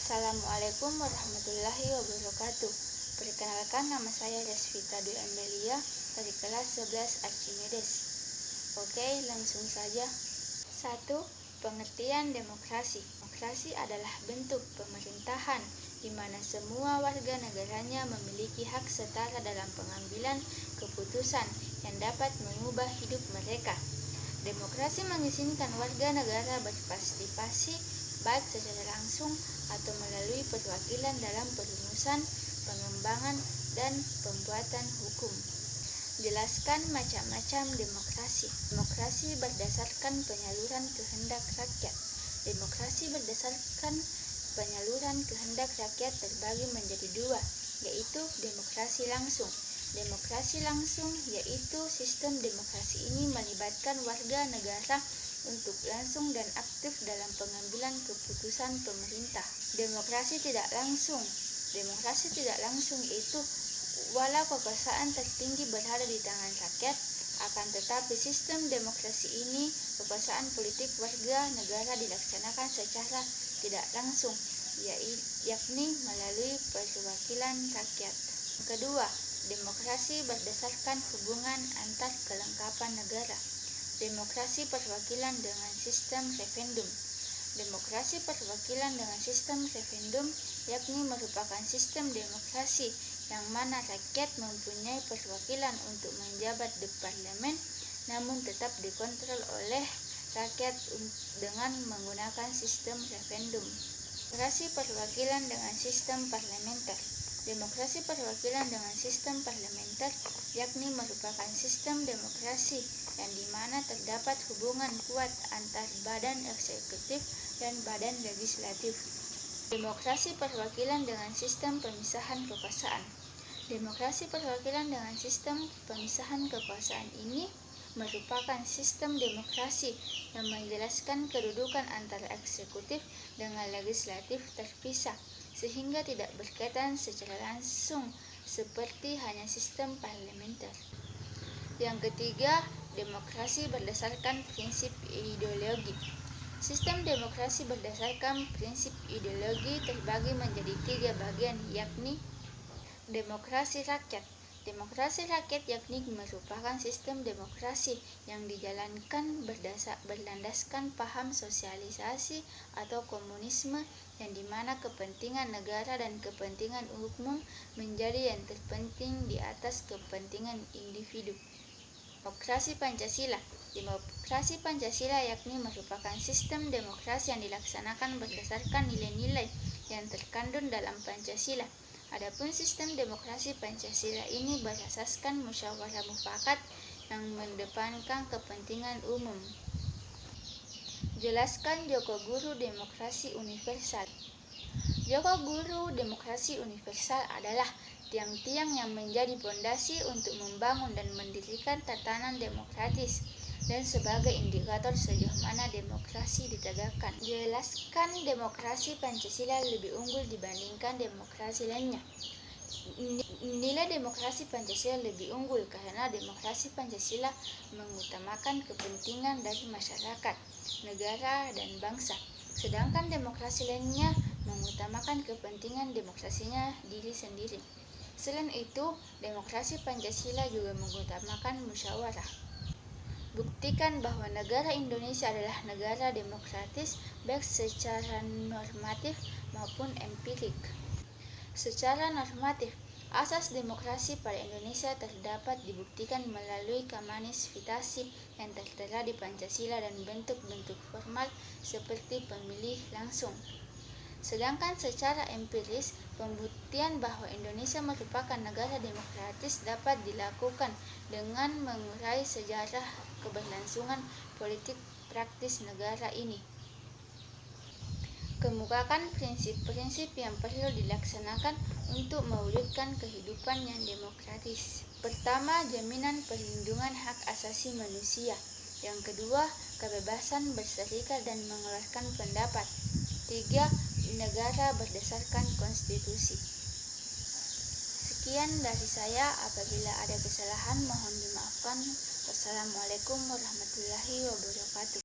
Assalamualaikum warahmatullahi wabarakatuh. Perkenalkan, nama saya Resvita Dwi Amelia dari kelas 11 Archimedes. Oke, langsung saja. 1. Pengertian demokrasi. Demokrasi adalah bentuk pemerintahan di mana semua warga negaranya memiliki hak setara dalam pengambilan keputusan yang dapat mengubah hidup mereka. Demokrasi mengizinkan warga negara berpartisipasi baik secara langsung atau melalui perwakilan dalam perumusan, pengembangan, dan pembuatan hukum. Jelaskan macam-macam demokrasi. Demokrasi berdasarkan penyaluran kehendak rakyat. Demokrasi berdasarkan penyaluran kehendak rakyat terbagi menjadi dua, yaitu demokrasi langsung. Demokrasi langsung yaitu sistem demokrasi ini melibatkan warga negara untuk langsung dan aktif dalam pengambilan keputusan pemerintah. Demokrasi tidak langsung. Demokrasi tidak langsung itu walau kekuasaan tertinggi berada di tangan rakyat, akan tetapi sistem demokrasi ini kekuasaan politik warga negara dilaksanakan secara tidak langsung, yakni melalui perwakilan rakyat. Kedua, demokrasi berdasarkan hubungan antar kelengkapan negara. Demokrasi perwakilan dengan sistem referendum. Demokrasi perwakilan dengan sistem referendum yakni merupakan sistem demokrasi yang mana rakyat mempunyai perwakilan untuk menjabat di parlemen, namun tetap dikontrol oleh rakyat dengan menggunakan sistem referendum. Demokrasi perwakilan dengan sistem parlementer. Demokrasi perwakilan dengan sistem parlementer yakni merupakan sistem demokrasi yang dimana terdapat hubungan kuat antar badan eksekutif dan badan legislatif. Demokrasi perwakilan dengan sistem pemisahan kekuasaan. Demokrasi perwakilan dengan sistem pemisahan kekuasaan ini merupakan sistem demokrasi yang menjelaskan kedudukan antara eksekutif dengan legislatif terpisah, sehingga tidak berkaitan secara langsung seperti hanya sistem parlementer. Yang ketiga, demokrasi berdasarkan prinsip ideologi. Sistem demokrasi berdasarkan prinsip ideologi terbagi menjadi tiga bagian, yakni demokrasi rakyat. Demokrasi rakyat yakni merupakan sistem demokrasi yang dijalankan berlandaskan paham sosialisasi atau komunisme, yang dimana kepentingan negara dan kepentingan umum menjadi yang terpenting di atas kepentingan individu. Demokrasi Pancasila. Demokrasi Pancasila yakni merupakan sistem demokrasi yang dilaksanakan berdasarkan nilai-nilai yang terkandung dalam Pancasila. Adapun sistem demokrasi Pancasila ini berasaskan musyawarah mufakat yang mendepankan kepentingan umum. Jelaskan Joko Guru demokrasi universal. Joko Guru demokrasi universal adalah tiang-tiang yang menjadi pondasi untuk membangun dan mendirikan tatanan demokratis dan sebagai indikator sejauh mana demokrasi ditegakkan. Jelaskan demokrasi Pancasila lebih unggul dibandingkan demokrasi lainnya. Nilai demokrasi Pancasila lebih unggul karena demokrasi Pancasila mengutamakan kepentingan dari masyarakat, negara, dan bangsa, sedangkan demokrasi lainnya mengutamakan kepentingan demokrasinya diri sendiri. Selain itu, demokrasi Pancasila juga mengutamakan musyawarah. Buktikan bahwa negara Indonesia adalah negara demokratis baik secara normatif maupun empirik. Secara normatif, asas demokrasi pada Indonesia terdapat dibuktikan melalui kemanisfitasi yang tertera di Pancasila dan bentuk-bentuk formal seperti pemilih langsung. Sedangkan secara empiris, pembuktian bahwa Indonesia merupakan negara demokratis dapat dilakukan dengan mengurai sejarah keberlangsungan politik praktis negara ini. Kemukakan prinsip-prinsip yang perlu dilaksanakan untuk mewujudkan kehidupan yang demokratis. Pertama, jaminan perlindungan hak asasi manusia. Yang kedua, kebebasan berserikat dan mengeluarkan pendapat. 3. Negara berdasarkan konstitusi. Sekian dari saya, apabila ada kesalahan mohon dimaafkan. Wassalamualaikum warahmatullahi wabarakatuh.